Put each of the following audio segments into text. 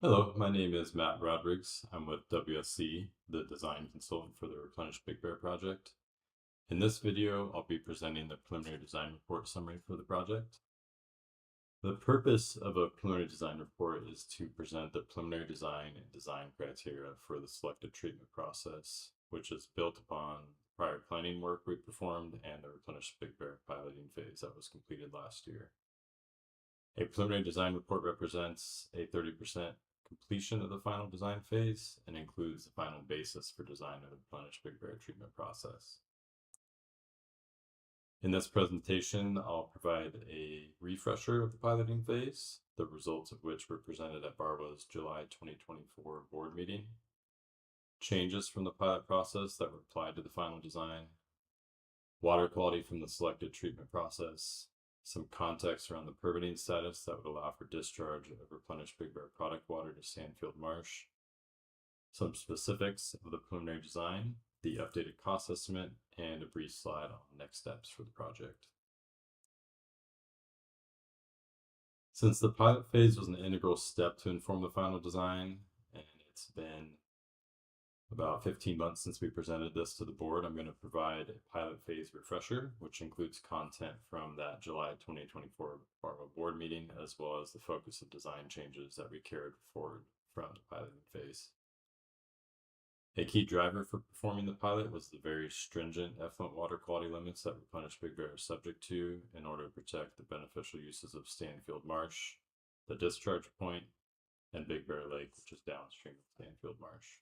Hello, my name is Matt Rodrigues. I'm with WSC, the design consultant for the Replenish Big Bear project. In this video, I'll be presenting the preliminary design report summary for the project. The purpose of a preliminary design report is to present the preliminary design and design criteria for the selected treatment process, which is built upon prior planning work we performed and the Replenish Big Bear piloting phase that was completed last year. A preliminary design report represents a 30% completion of the final design phase and includes the final basis for design of the Replenish Big Bear treatment process. In this presentation, I'll provide a refresher of the piloting phase, the results of which were presented at BARWA's July 2024 board meeting, changes from the pilot process that were applied to the final design, water quality from the selected treatment process, some context around the permitting status that would allow for discharge of Replenish Big Bear product water to Sandfield Marsh, some specifics of the preliminary design, the updated cost estimate, and a brief slide on next steps for the project. Since the pilot phase was an integral step to inform the final design, and it's been about 15 months since we presented this to the board, I'm going to provide a pilot phase refresher, which includes content from that July 2024 BARWA board meeting, as well as the focus of design changes that we carried forward from the piloting phase. A key driver for performing the pilot was the very stringent effluent water quality limits that Replenish Big Bear is subject to in order to protect the beneficial uses of Stanfield Marsh, the discharge point, and Big Bear Lake, which is downstream of Stanfield Marsh.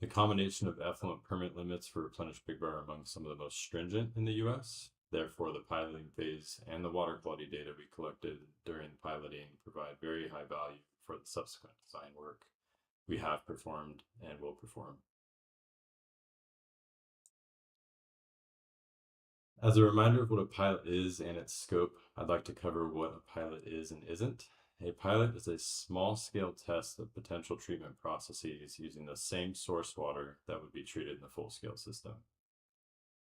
The combination of effluent permit limits for Replenish Big Bear are among some of the most stringent in the US. Therefore, the piloting phase and the water quality data we collected during piloting provide very high value for the subsequent design work we have performed and will perform. As a reminder of what a pilot is and its scope, I'd like to cover what a pilot is and isn't. A pilot is a small-scale test of potential treatment processes using the same source water that would be treated in the full-scale system.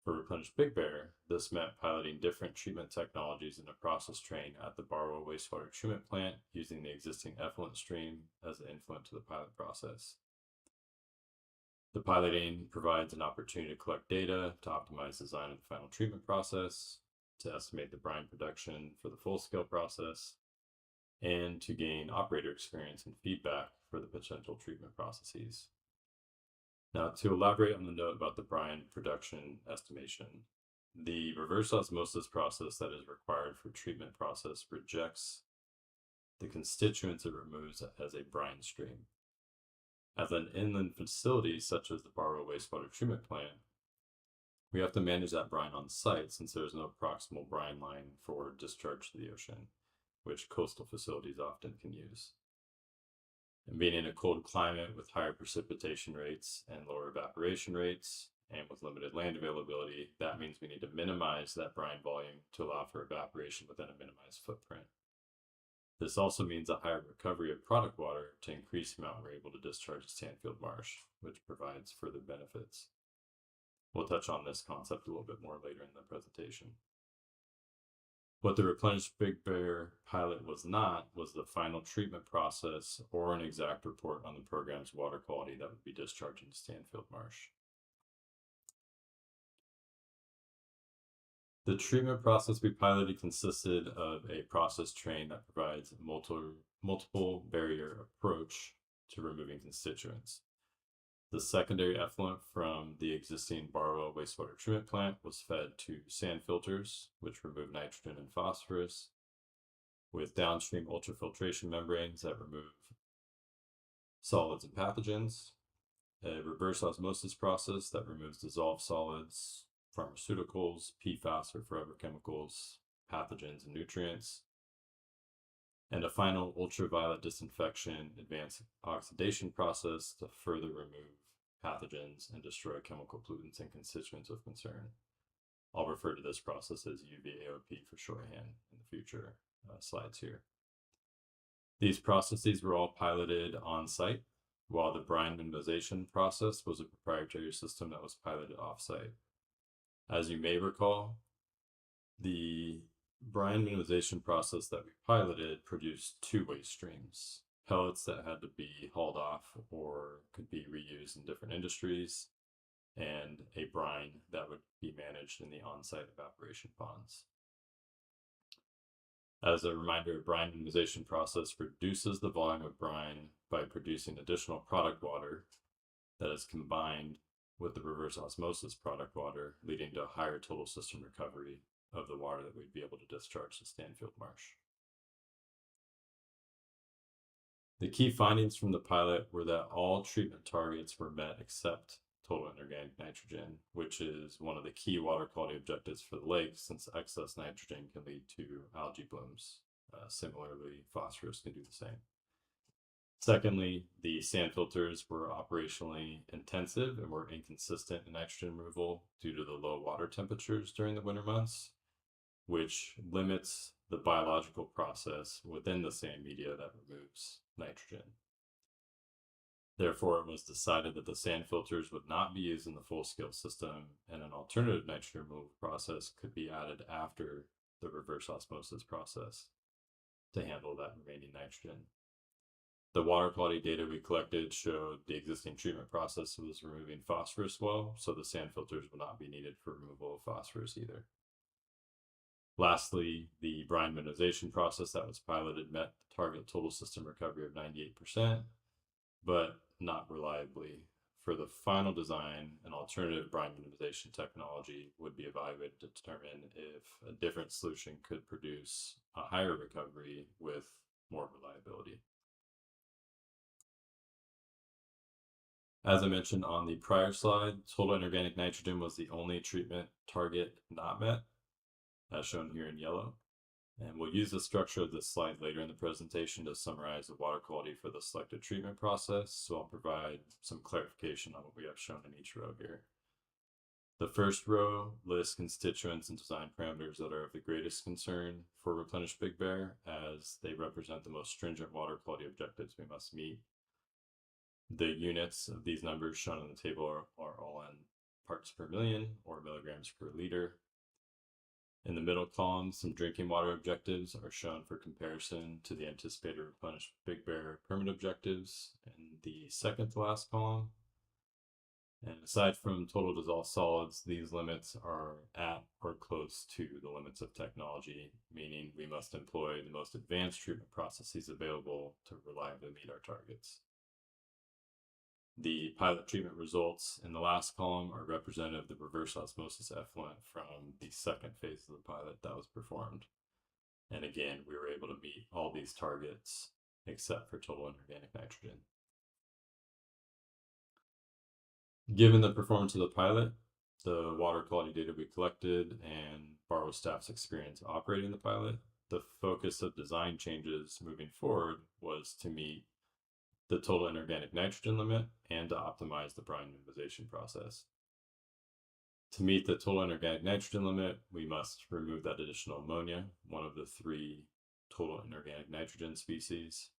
For Replenish Big Bear, this meant piloting different treatment technologies in a process train at the BARWA Wastewater Treatment Plant using the existing effluent stream as the influent to the pilot process. The piloting provides an opportunity to collect data, to optimize design of the final treatment process, to estimate the brine production for the full-scale process, and to gain operator experience and feedback for the potential treatment processes. Now, to elaborate on the note about the brine production estimation, the reverse osmosis process that is required for treatment process rejects the constituents it removes as a brine stream. As an inland facility, such as the BARWA Wastewater Treatment Plant, we have to manage that brine on site since there is no proximal brine line for discharge to the ocean, which coastal facilities often can use. And being in a cold climate with higher precipitation rates and lower evaporation rates, and with limited land availability, that means we need to minimize that brine volume to allow for evaporation within a minimized footprint. This also means a higher recovery of product water to increase the amount we're able to discharge to Sandfield Marsh, which provides further benefits. We'll touch on this concept a little bit more later in the presentation. What the Replenish Big Bear pilot was not was the final treatment process or an exact report on the program's water quality that would be discharged into Stanfield Marsh. The treatment process we piloted consisted of a process train that provides a multiple barrier approach to removing constituents. The secondary effluent from the existing BARWA wastewater treatment plant was fed to sand filters, which remove nitrogen and phosphorus, with downstream ultrafiltration membranes that remove solids and pathogens, a reverse osmosis process that removes dissolved solids, pharmaceuticals, PFAS or forever chemicals, pathogens, and nutrients, and a final ultraviolet disinfection advanced oxidation process to further remove pathogens and destroy chemical pollutants and constituents of concern. I'll refer to this process as UVAOP for shorthand in the future slides here. These processes were all piloted on site, while the brine minimization process was a proprietary system that was piloted off-site. As you may recall, the brine minimization process that we piloted produced two waste streams, pellets that had to be hauled off or could be reused in different industries, and a brine that would be managed in the on-site evaporation ponds. As a reminder, a brine minimization process reduces the volume of brine by producing additional product water that is combined with the reverse osmosis product water, leading to a higher total system recovery of the water that we'd be able to discharge to Stanfield Marsh. The key findings from the pilot were that all treatment targets were met except total inorganic nitrogen, which is one of the key water quality objectives for the lake, since excess nitrogen can lead to algae blooms. Similarly, phosphorus can do the same. Secondly, the sand filters were operationally intensive and were inconsistent in nitrogen removal due to the low water temperatures during the winter months, which limits the biological process within the sand media that removes nitrogen. Therefore, it was decided that the sand filters would not be used in the full-scale system, and an alternative nitrogen removal process could be added after the reverse osmosis process to handle that remaining nitrogen. The water quality data we collected showed the existing treatment process was removing phosphorus well, so the sand filters will not be needed for removal of phosphorus either. Lastly, the brine minimization process that was piloted met the target total system recovery of 98%, but not reliably. For the final design, an alternative brine minimization technology would be evaluated to determine if a different solution could produce a higher recovery with more reliability. As I mentioned on the prior slide, total inorganic nitrogen was the only treatment target not met, as shown here in yellow. And we'll use the structure of this slide later in the presentation to summarize the water quality for the selected treatment process, so I'll provide some clarification on what we have shown in each row here. The first row lists constituents and design parameters that are of the greatest concern for Replenish Big Bear, as they represent the most stringent water quality objectives we must meet. The units of these numbers shown in the table are all in parts per million or milligrams per liter. In the middle column, some drinking water objectives are shown for comparison to the anticipated Replenish Big Bear permit objectives in the second to last column. And aside from total dissolved solids, these limits are at or close to the limits of technology, meaning we must employ the most advanced treatment processes available to reliably meet our targets. The pilot treatment results in the last column are representative of the reverse osmosis effluent from the second phase of the pilot that was performed. And again, we were able to meet all these targets except for total inorganic nitrogen. Given the performance of the pilot, the water quality data we collected, and Barlow staff's experience operating the pilot, the focus of design changes moving forward was to meet the total inorganic nitrogen limit and to optimize the brine minimization process. To meet the total inorganic nitrogen limit, we must remove that additional ammonia, one of the 3 total inorganic nitrogen species,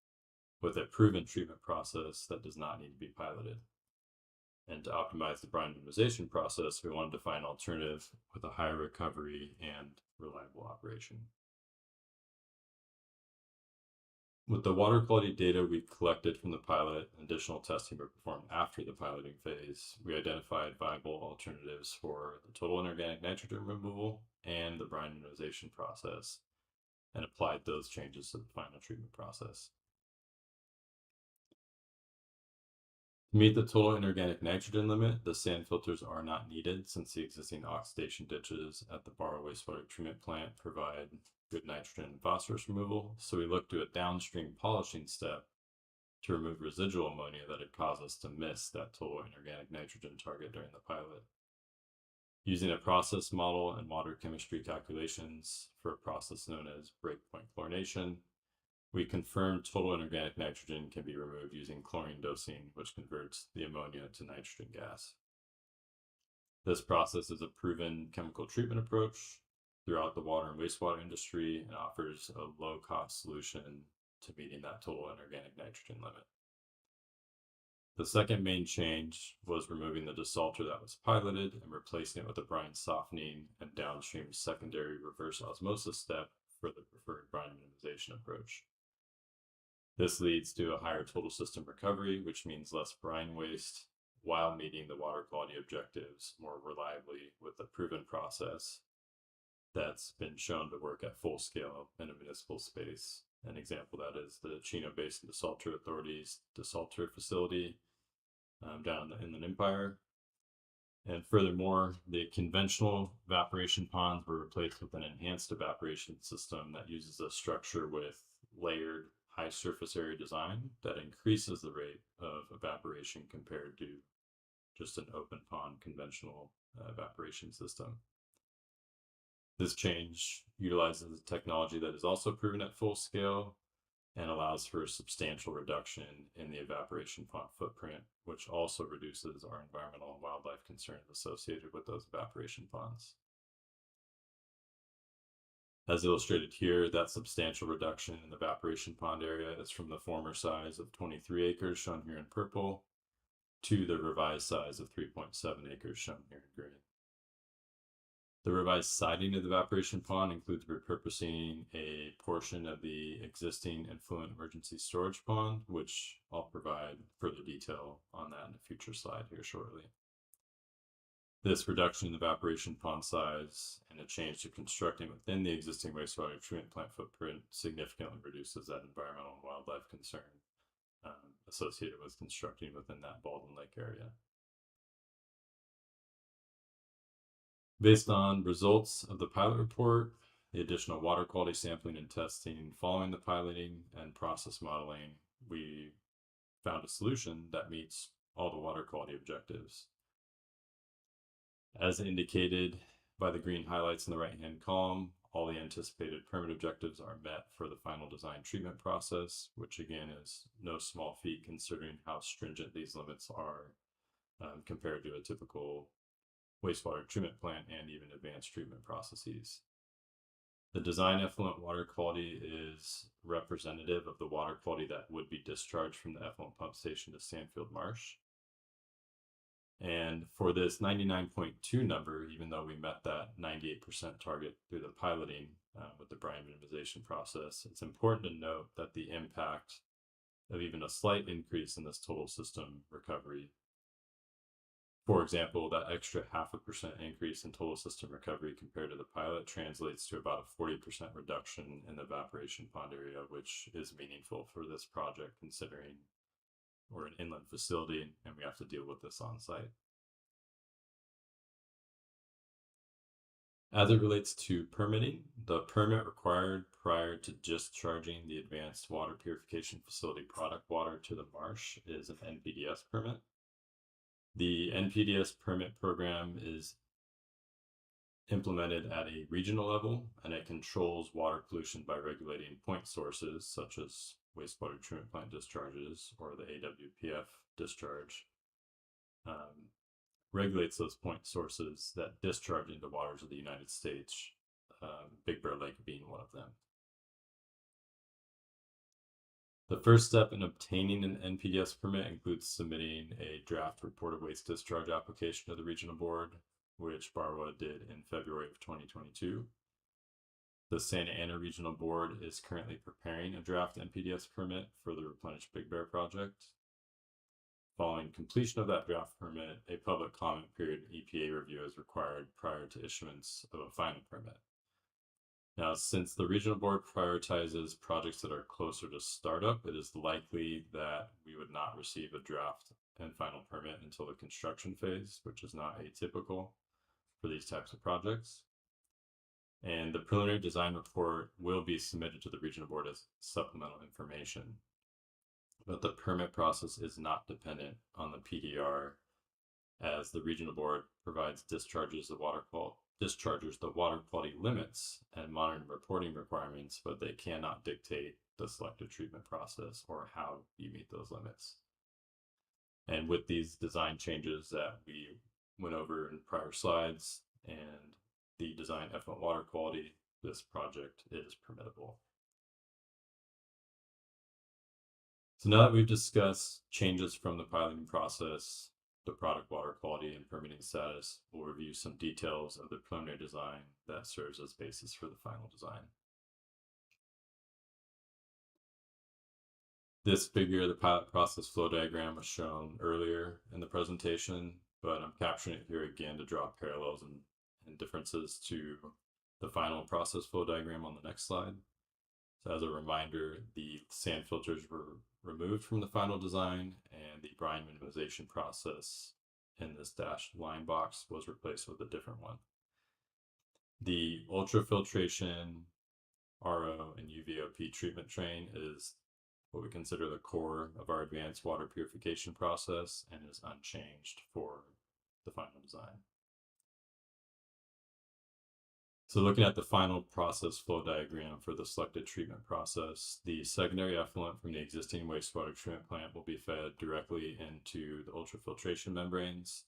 with a proven treatment process that does not need to be piloted. And to optimize the brine minimization process, we wanted to find an alternative with a higher recovery and reliable operation. With the water quality data we collected from the pilot and additional testing we performed after the piloting phase, we identified viable alternatives for the total inorganic nitrogen removal and the brine minimization process, and applied those changes to the final treatment process. To meet the total inorganic nitrogen limit, the sand filters are not needed, since the existing oxidation ditches at the Barlow Wastewater Treatment Plant provide good nitrogen and phosphorus removal, so we looked to a downstream polishing step to remove residual ammonia that had caused us to miss that total inorganic nitrogen target during the pilot. Using a process model and water chemistry calculations for a process known as breakpoint chlorination, we confirmed total inorganic nitrogen can be removed using chlorine dosing, which converts the ammonia to nitrogen gas. This process is a proven chemical treatment approach throughout the water and wastewater industry and offers a low-cost solution to meeting that total inorganic nitrogen limit. The second main change was removing the desalter that was piloted and replacing it with a brine softening and downstream secondary reverse osmosis step for the preferred brine minimization approach. This leads to a higher total system recovery, which means less brine waste while meeting the water quality objectives more reliably with a proven process that's been shown to work at full scale in a municipal space. An example of that is the Chino Basin Desalter Authority's desalter facility down in the Empire. And furthermore, the conventional evaporation ponds were replaced with an enhanced evaporation system that uses a structure with layered high surface area design that increases the rate of evaporation compared to just an open pond conventional evaporation system. This change utilizes a technology that is also proven at full scale and allows for a substantial reduction in the evaporation pond footprint, which also reduces our environmental and wildlife concerns associated with those evaporation ponds. As illustrated here, that substantial reduction in the evaporation pond area is from the former size of 23 acres, shown here in purple, to the revised size of 3.7 acres, shown here in green. The revised siding of the evaporation pond includes repurposing a portion of the existing influent emergency storage pond, which I'll provide further detail on that in a future slide here shortly. This reduction in evaporation pond size and a change to constructing within the existing wastewater treatment plant footprint significantly reduces that environmental and wildlife concern associated with constructing within that Baldwin Lake area. Based on results of the pilot report, the additional water quality sampling and testing following the piloting and process modeling, we found a solution that meets all the water quality objectives. As indicated by the green highlights in the right-hand column, all the anticipated permit objectives are met for the final design treatment process, which again is no small feat considering how stringent these limits are compared to a typical wastewater treatment plant and even advanced treatment processes. The design effluent water quality is representative of the water quality that would be discharged from the effluent pump station to Sandfield Marsh. And for this 99.2 number, even though we met that 98% target through the piloting with the brine minimization process, it's important to note that the impact of even a slight increase in this total system recovery, for example, that extra 0.5% increase in total system recovery compared to the pilot translates to about a 40% reduction in the evaporation pond area, which is meaningful for this project considering we're an inland facility and we have to deal with this on site. As it relates to permitting, the permit required prior to discharging the advanced water purification facility product water to the marsh is an NPDES permit. The NPDES permit program is implemented at a regional level, and it controls water pollution by regulating point sources such as wastewater treatment plant discharges or the AWPF discharge. Regulates those point sources that discharge into waters of the United States, Big Bear Lake being one of them. The first step in obtaining an NPDES permit includes submitting a draft report of waste discharge application to the regional board, which Barwa did in February of 2022. The Santa Ana Regional Board is currently preparing a draft NPDES permit for the Replenish Big Bear project. Following completion of that draft permit, a public comment period EPA review is required prior to issuance of a final permit. Now, since the regional board prioritizes projects that are closer to startup, it is likely that we would not receive a draft and final permit until the construction phase, which is not atypical for these types of projects. And the preliminary design report will be submitted to the regional board as supplemental information. But the permit process is not dependent on the PDR, as the regional board provides discharges the water quality limits and monitoring reporting requirements, but they cannot dictate the selective treatment process or how you meet those limits. And with these design changes that we went over in prior slides and the design effluent water quality, this project is permittable. So now that we've discussed changes from the piloting process, the product water quality and permitting status, we'll review some details of the preliminary design that serves as basis for the final design. This figure, the pilot process flow diagram, was shown earlier in the presentation, but I'm capturing it here again to draw parallels and differences to the final process flow diagram on the next slide. So as a reminder, the sand filters were removed from the final design, and the brine minimization process in this dashed line box was replaced with a different one. The ultrafiltration, RO, and UVOP treatment train is what we consider the core of our advanced water purification process and is unchanged for the final design. So looking at the final process flow diagram for the selected treatment process, the secondary effluent from the existing wastewater treatment plant will be fed directly into the ultrafiltration membranes,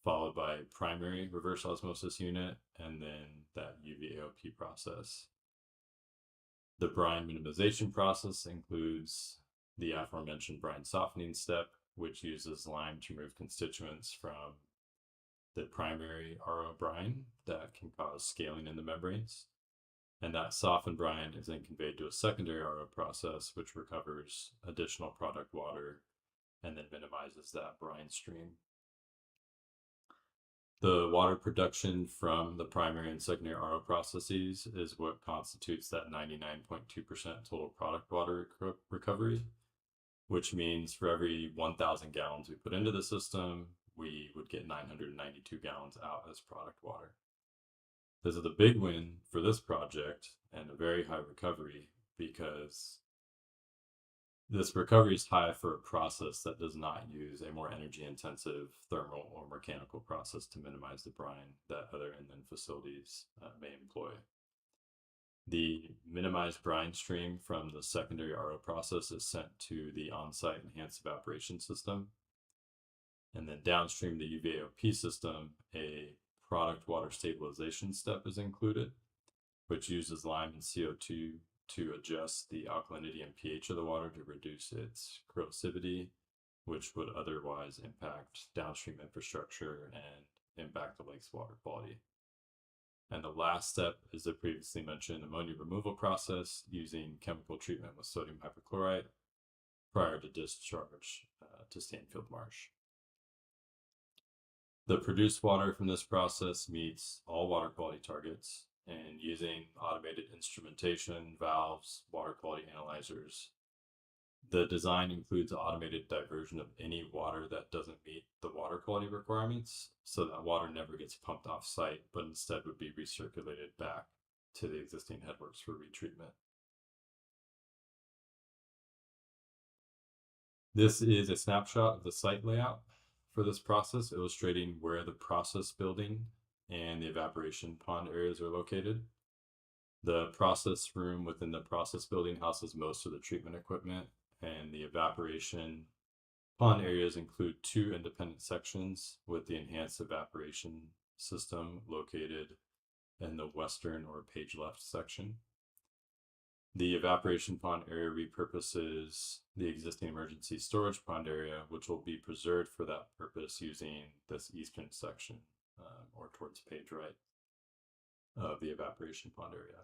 followed by primary reverse osmosis unit, and then that UVAOP process. The brine minimization process includes the aforementioned brine softening step, which uses lime to remove constituents from the primary RO brine that can cause scaling in the membranes. And that softened brine is then conveyed to a secondary RO process, which recovers additional product water and then minimizes that brine stream. The water production from the primary and secondary RO processes is what constitutes that 99.2% total product water recovery, which means for every 1,000 gallons we put into the system, we would get 992 gallons out as product water. This is a big win for this project and a very high recovery, because this recovery is high for a process that does not use a more energy intensive thermal or mechanical process to minimize the brine that other inland facilities may employ. The minimized brine stream from the secondary RO process is sent to the on-site enhanced evaporation system. And then downstream the UVAOP system, a product water stabilization step is included, which uses lime and CO2 to adjust the alkalinity and pH of the water to reduce its corrosivity, which would otherwise impact downstream infrastructure and impact the lake's water quality. And the last step is the previously mentioned ammonia removal process using chemical treatment with sodium hypochlorite prior to discharge to Stanfield Marsh. The produced water from this process meets all water quality targets, and using automated instrumentation, valves, water quality analyzers. The design includes automated diversion of any water that doesn't meet the water quality requirements, so that water never gets pumped off site, but instead would be recirculated back to the existing headworks for retreatment. This is a snapshot of the site layout for this process, illustrating where the process building and the evaporation pond areas are located. The process room within the process building houses most of the treatment equipment, and the evaporation pond areas include two independent sections, with the enhanced evaporation system located in the western or page left section. The evaporation pond area repurposes the existing emergency storage pond area, which will be preserved for that purpose using this eastern section, or towards page right of the evaporation pond area.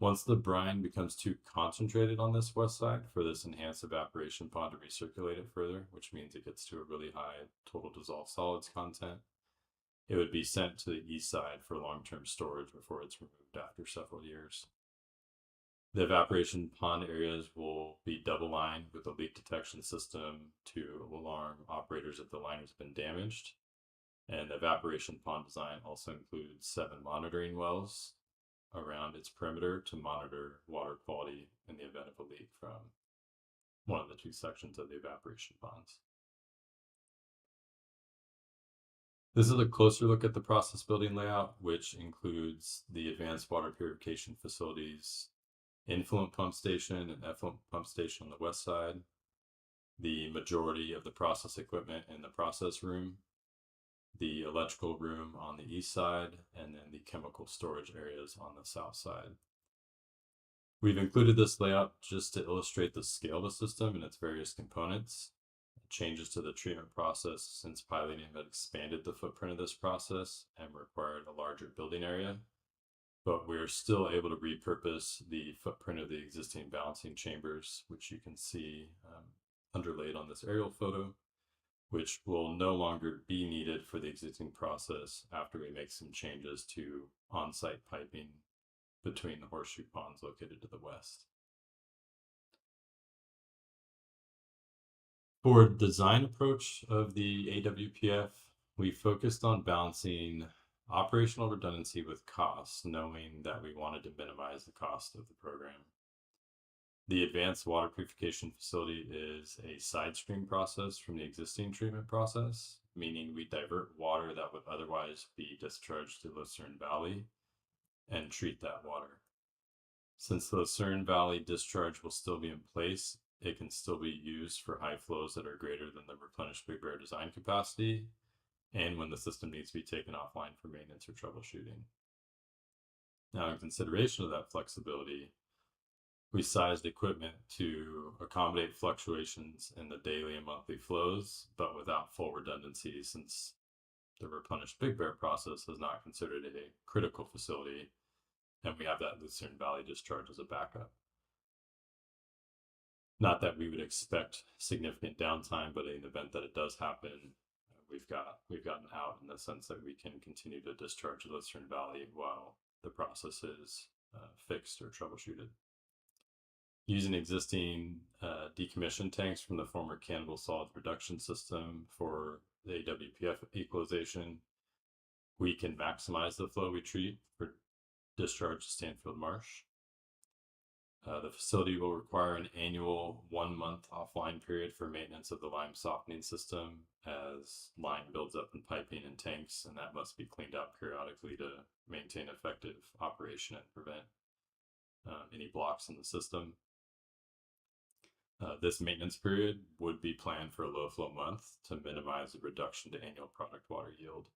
Once the brine becomes too concentrated on this west side for this enhanced evaporation pond to recirculate it further, which means it gets to a really high total dissolved solids content, it would be sent to the east side for long-term storage before it's removed after several years. The evaporation pond areas will be double lined with a leak detection system to alarm operators if the line has been damaged. And the evaporation pond design also includes 7 monitoring wells around its perimeter to monitor water quality in the event of a leak from one of the 2 sections of the evaporation ponds. This is a closer look at the process building layout, which includes the advanced water purification facilities, influent pump station and effluent pump station on the west side, the majority of the process equipment in the process room, the electrical room on the east side, and then the chemical storage areas on the south side. We've included this layout just to illustrate the scale of the system and its various components. Changes to the treatment process since piloting have expanded the footprint of this process and required a larger building area. but we're still able to repurpose the footprint of the existing balancing chambers, which you can see underlaid on this aerial photo, which will no longer be needed for the existing process after we make some changes to on-site piping between the horseshoe ponds located to the west. For the design approach of the AWPF, we focused on balancing operational redundancy with costs, knowing that we wanted to minimize the cost of the program. The advanced water purification facility is a side stream process from the existing treatment process, meaning we divert water that would otherwise be discharged to Lucerne Valley and treat that water. Since the Lucerne Valley discharge will still be in place, it can still be used for high flows that are greater than the Replenish Big Bear design capacity, and when the system needs to be taken offline for maintenance or troubleshooting. Now, in consideration of that flexibility, we sized equipment to accommodate fluctuations in the daily and monthly flows, but without full redundancy, since the Replenish Big Bear process is not considered a critical facility, and we have that Lucerne Valley discharge as a backup. Not that we would expect significant downtime, but in the event that it does happen, we've gotten out in the sense that we can continue to discharge the Lucerne Valley while the process is fixed or troubleshooted. Using existing decommissioned tanks from the former Cannibal Solids Reduction System for the AWPF equalization, we can maximize the flow we treat for discharge to Stanfield Marsh. The facility will require an annual 1-month offline period for maintenance of the lime softening system as lime builds up in piping and tanks, and that must be cleaned out periodically to maintain effective operation and prevent any blocks in the system. This maintenance period would be planned for a low flow month to minimize the reduction to annual product water yield.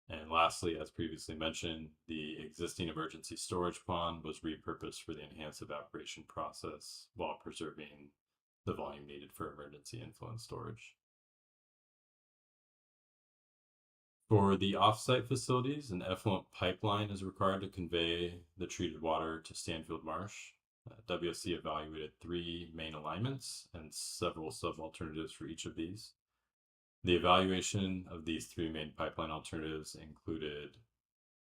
And lastly, as previously mentioned, the existing emergency storage pond was repurposed for the enhanced evaporation process while preserving the volume needed for emergency influent storage. For the offsite facilities, an effluent pipeline is required to convey the treated water to Stanfield Marsh. WSC evaluated 3 main alignments and several sub-alternatives for each of these. The evaluation of these 3 main pipeline alternatives included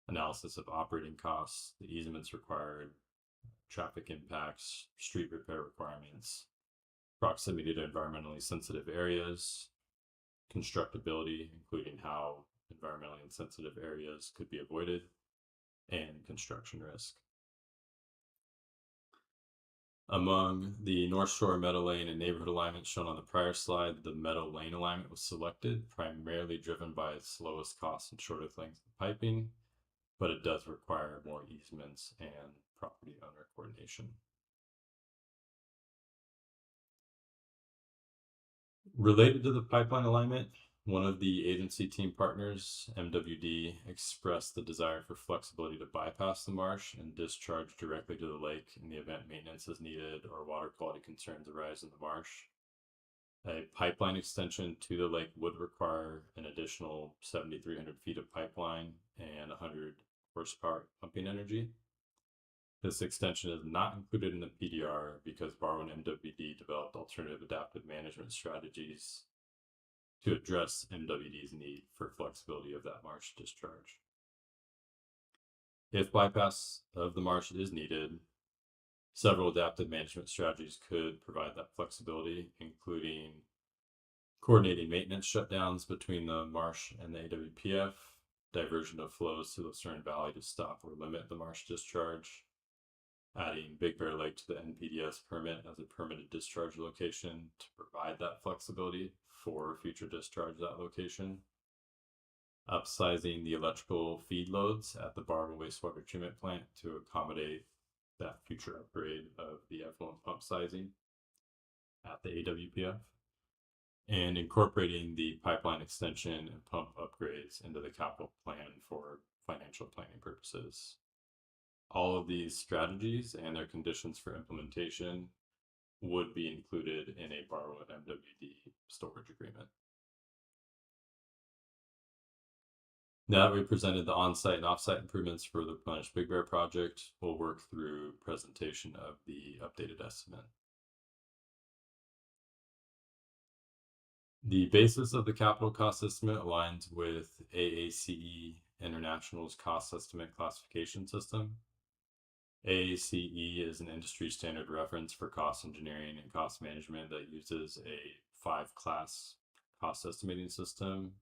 analysis of operating costs, the easements required, traffic impacts, street repair requirements, proximity to environmentally sensitive areas, constructability, including how environmentally insensitive areas could be avoided, and construction risk. Among the North Shore Meadow Lane and neighborhood alignment shown on the prior slide, the Meadow Lane alignment was selected, primarily driven by its lowest cost and shortest length of piping, but it does require more easements and property owner coordination. Related to the pipeline alignment, one of the agency team partners, MWD, expressed the desire for flexibility to bypass the marsh and discharge directly to the lake in the event maintenance is needed or water quality concerns arise in the marsh. A pipeline extension to the lake would require an additional 7,300 feet of pipeline and 100 horsepower pumping energy. This extension is not included in the PDR because Barlow and MWD developed alternative adaptive management strategies to address MWD's need for flexibility of that marsh discharge. If bypass of the marsh is needed, several adaptive management strategies could provide that flexibility, including coordinating maintenance shutdowns between the marsh and the AWPF, diversion of flows to Lucerne Valley to stop or limit the marsh discharge, adding Big Bear Lake to the NPDES permit as a permitted discharge location to provide that flexibility for future discharge at that location, upsizing the electrical feed loads at the Barlow Wastewater Treatment Plant to accommodate that future upgrade of the effluent pump sizing at the AWPF, and incorporating the pipeline extension and pump upgrades into the capital plan for financial planning purposes. All of these strategies and their conditions for implementation would be included in a Barlow and MWD storage agreement. Now that we presented the on-site and off-site improvements for the Replenish Big Bear project, we'll work through presentation of the updated estimate. The basis of the capital cost estimate aligns with AACE International's cost estimate classification system. AACE is an industry standard reference for cost engineering and cost management that uses a 5-class cost estimating system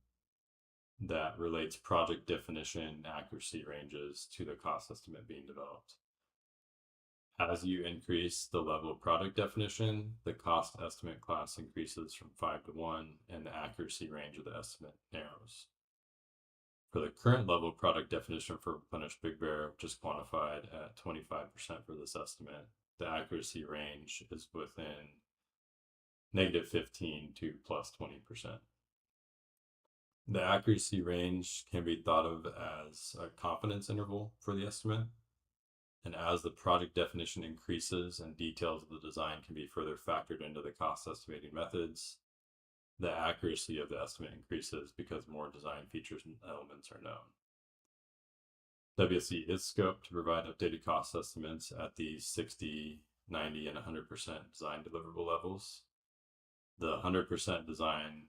that relates project definition accuracy ranges to the cost estimate being developed. As you increase the level of project definition, the cost estimate class increases from 5 to 1, and the accuracy range of the estimate narrows. For the current level of product definition for Replenish Big Bear, which is quantified at 25% for this estimate, the accuracy range is within -15 to +20%. The accuracy range can be thought of as a confidence interval for the estimate. And as the project definition increases and details of the design can be further factored into the cost estimating methods, the accuracy of the estimate increases because more design features and elements are known. WSE is scoped to provide updated cost estimates at the 60, 90, and 100% design deliverable levels. The 100% design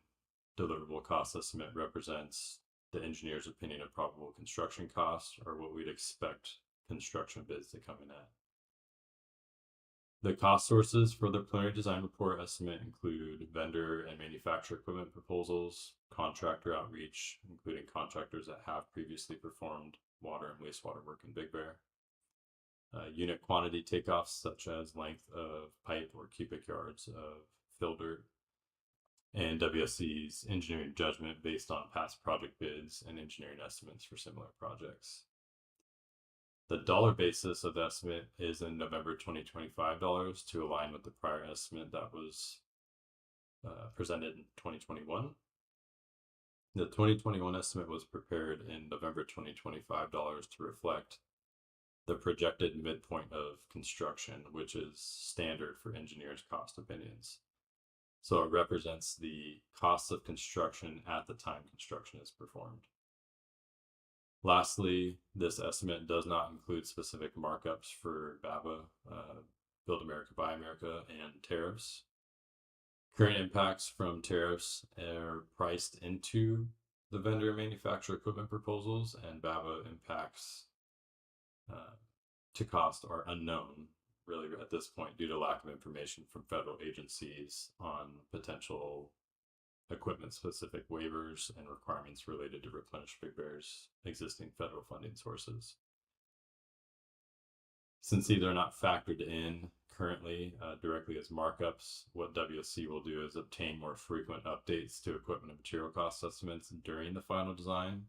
deliverable cost estimate represents the engineer's opinion of probable construction costs, or what we'd expect construction bids to come in at. The cost sources for the preliminary design report estimate include vendor and manufacturer equipment proposals, contractor outreach, including contractors that have previously performed water and wastewater work in Big Bear, unit quantity takeoffs such as length of pipe or cubic yards of fill dirt, and WSC's engineering judgment based on past project bids and engineering estimates for similar projects. The dollar basis of the estimate is in November 2025 dollars to align with the prior estimate that was presented in 2021. The 2021 estimate was prepared in November 2025 dollars to reflect the projected midpoint of construction, which is standard for engineers' cost opinions. So it represents the cost of construction at the time construction is performed. Lastly, this estimate does not include specific markups for BABA, Build America, Buy America, and tariffs. Current impacts from tariffs are priced into the vendor and manufacturer equipment proposals, and BABA impacts to cost are unknown, really, at this point, due to lack of information from federal agencies on potential equipment-specific waivers and requirements related to Replenish Big Bear's existing federal funding sources. Since these are not factored in currently directly as markups, what WSC will do is obtain more frequent updates to equipment and material cost estimates during the final design,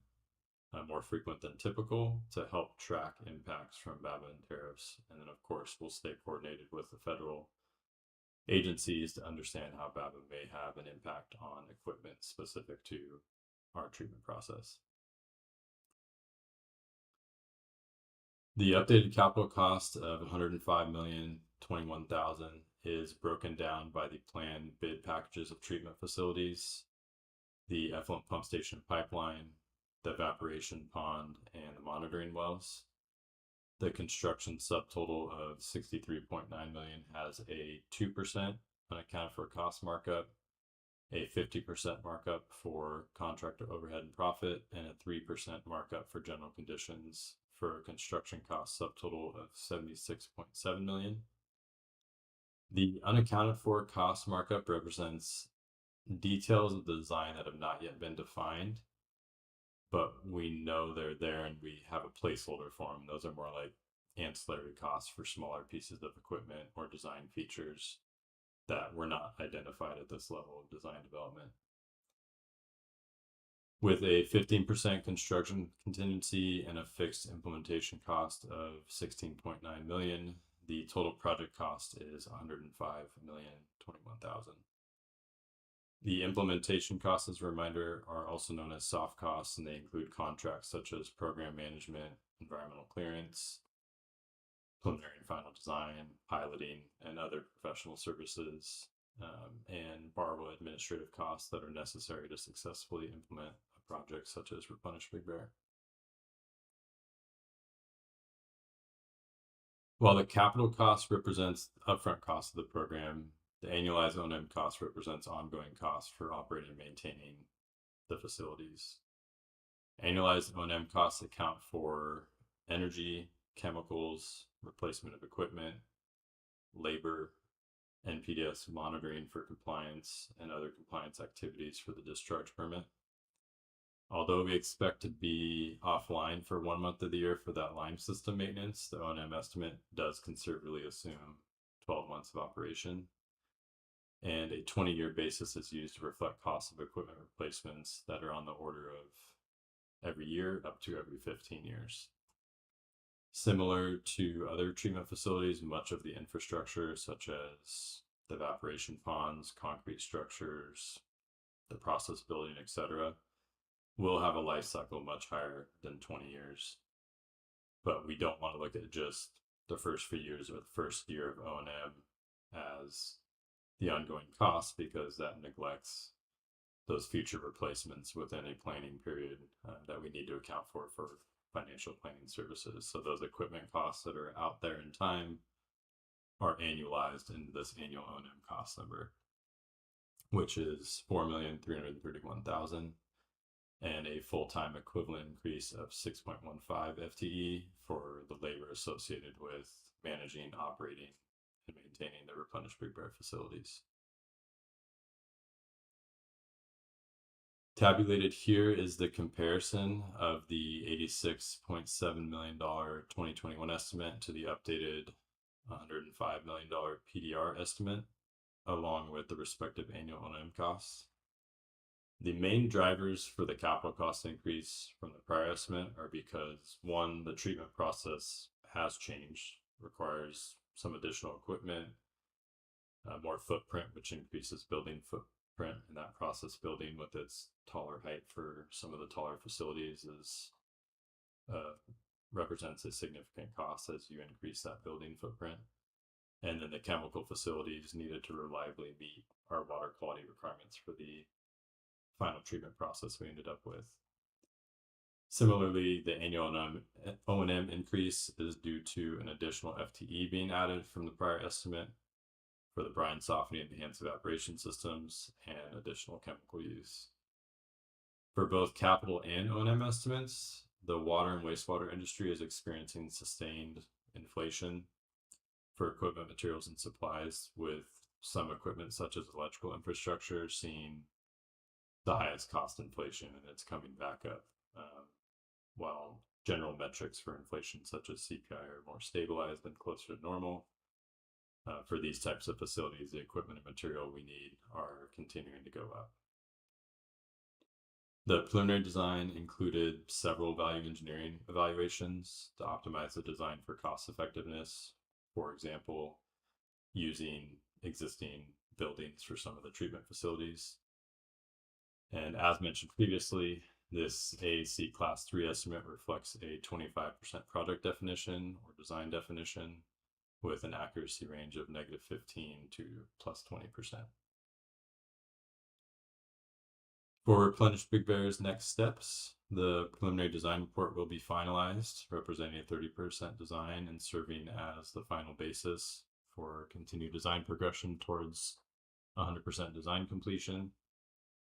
more frequent than typical, to help track impacts from BABA and tariffs. And then, of course, we'll stay coordinated with the federal agencies to understand how BABA may have an impact on equipment specific to our treatment process. The updated capital cost of $105,021,000 is broken down by the planned bid packages of treatment facilities, the effluent pump station pipeline, the evaporation pond, and the monitoring wells. The construction subtotal of $63.9 million has a 2% unaccounted for cost markup, a 50% markup for contractor overhead and profit, and a 3% markup for general conditions, for a construction cost subtotal of $76.7 million. The unaccounted for cost markup represents details of the design that have not yet been defined, but we know they're there and we have a placeholder for them. Those are more like ancillary costs for smaller pieces of equipment or design features that were not identified at this level of design development. With a 15% construction contingency and a fixed implementation cost of $16.9 million, the total project cost is $105,021,000. The implementation costs, as a reminder, are also known as soft costs, and they include contracts such as program management, environmental clearance, preliminary and final design, piloting, and other professional services, and borrow administrative costs that are necessary to successfully implement a projects such as Replenish Big Bear. While the capital cost represents upfront cost of the program, the annualized O&M cost represents ongoing costs for operating and maintaining the facilities. Annualized O&M costs account for energy, chemicals, replacement of equipment, labor, NPDES monitoring for compliance, and other compliance activities for the discharge permit. Although we expect to be offline for 1 month of the year for that line system maintenance, the O&M estimate does conservatively assume 12 months of operation. And a 20-year basis is used to reflect costs of equipment replacements that are on the order of every year up to every 15 years. Similar to other treatment facilities, much of the infrastructure, such as the evaporation ponds, concrete structures, the process building, etc., will have a life cycle much higher than 20 years. But we don't want to look at just the first few years or the first year of O&M as the ongoing cost, because that neglects those future replacements within a planning period that we need to account for financial planning services. So those equipment costs that are out there in time are annualized into this annual O&M cost number, which is $4,331,000, and a full-time equivalent increase of 6.15 FTE for the labor associated with managing, operating, and maintaining the Replenish Big Bear facilities. Tabulated here is the comparison of the $86.7 million 2021 estimate to the updated $105 million PDR estimate, along with the respective annual O&M costs. The main drivers for the capital cost increase from the prior estimate are because, one, the treatment process has changed, requires some additional equipment, more footprint, which increases building footprint, and that process building with its taller height for some of the taller facilities represents a significant cost as you increase that building footprint. And then the chemical facilities needed to reliably meet our water quality requirements for the final treatment process we ended up with. Similarly, the annual O&M increase is due to an additional FTE being added from the prior estimate for the brine softening and enhanced evaporation systems and additional chemical use. For both capital and O&M estimates, the water and wastewater industry is experiencing sustained inflation for equipment, materials, and supplies, with some equipment such as electrical infrastructure seeing the highest cost inflation, and it's coming back up, while general metrics for inflation such as CPI are more stabilized and closer to normal. For these types of facilities, the equipment and material we need are continuing to go up. The preliminary design included several value engineering evaluations to optimize the design for cost effectiveness. For example, using existing buildings for some of the treatment facilities. And as mentioned previously, this AAC Class 3 estimate reflects a 25% project definition or design definition with an accuracy range of -15% to +20%. For Replenish Big Bear's next steps, the preliminary design report will be finalized, representing a 30% design and serving as the final basis for continued design progression towards 100% design completion.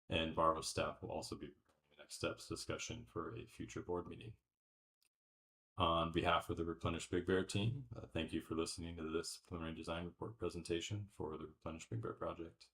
And Barrow staff will also be preparing the next steps discussion for a future board meeting. On behalf of the Replenish Big Bear team, thank you for listening to this preliminary design report presentation for the Replenish Big Bear project.